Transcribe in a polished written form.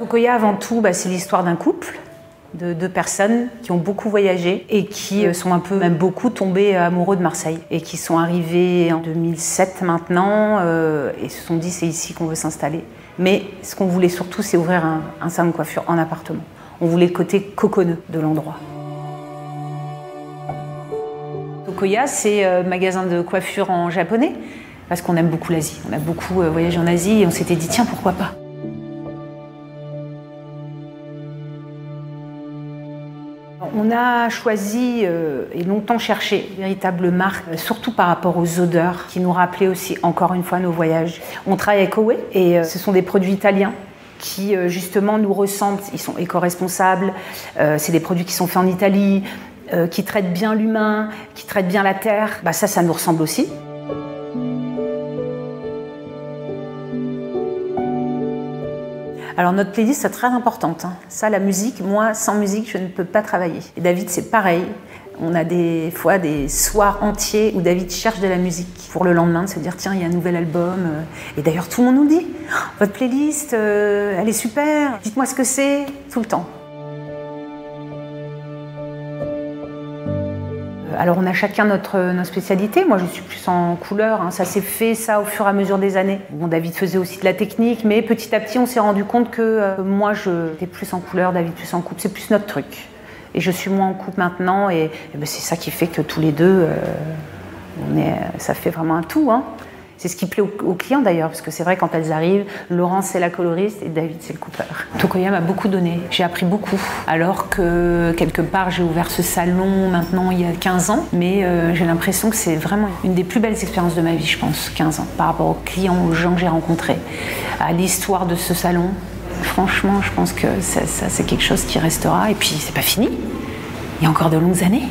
Tokoya, avant tout, c'est l'histoire d'un couple de deux personnes qui ont beaucoup voyagé et qui sont un peu, même beaucoup, tombés amoureux de Marseille et qui sont arrivés en 2007 maintenant et se sont dit c'est ici qu'on veut s'installer. Mais ce qu'on voulait surtout, c'est ouvrir un salon de coiffure en appartement. On voulait le côté coconneux de l'endroit. Tokoya, c'est un magasin de coiffure en japonais parce qu'on aime beaucoup l'Asie. On a beaucoup voyagé en Asie et on s'était dit tiens, pourquoi pas. On a choisi et longtemps cherché une véritable marque, surtout par rapport aux odeurs qui nous rappelaient aussi encore une fois nos voyages. On travaille avec Owe et ce sont des produits italiens qui justement nous ressemblent, ils sont éco-responsables, c'est des produits qui sont faits en Italie, qui traitent bien l'humain, qui traitent bien la terre. Ça nous ressemble aussi. Alors notre playlist c'est très importante. Ça, la musique, moi sans musique je ne peux pas travailler. Et David c'est pareil. On a des fois des soirs entiers où David cherche de la musique pour le lendemain, de se dire tiens il y a un nouvel album. Et d'ailleurs tout le monde nous dit votre playlist elle est super, dites-moi ce que c'est, tout le temps. Alors on a chacun notre spécialité. Moi je suis plus en couleur, ça s'est fait ça au fur et à mesure des années. Bon, David faisait aussi de la technique, mais petit à petit on s'est rendu compte que moi j'étais plus en couleur, David plus en coupe, c'est plus notre truc. Et je suis moins en coupe maintenant et c'est ça qui fait que tous les deux, ça fait vraiment un tout. C'est ce qui plaît aux clients d'ailleurs, parce que c'est vrai quand elles arrivent, Laurence c'est la coloriste et David c'est le coupeur. Tokoya m'a beaucoup donné, j'ai appris beaucoup. Alors que quelque part j'ai ouvert ce salon maintenant il y a 15 ans, mais j'ai l'impression que c'est vraiment une des plus belles expériences de ma vie, je pense, 15 ans, par rapport aux clients, aux gens que j'ai rencontrés, à l'histoire de ce salon. Franchement, je pense que ça c'est quelque chose qui restera et puis c'est pas fini, il y a encore de longues années.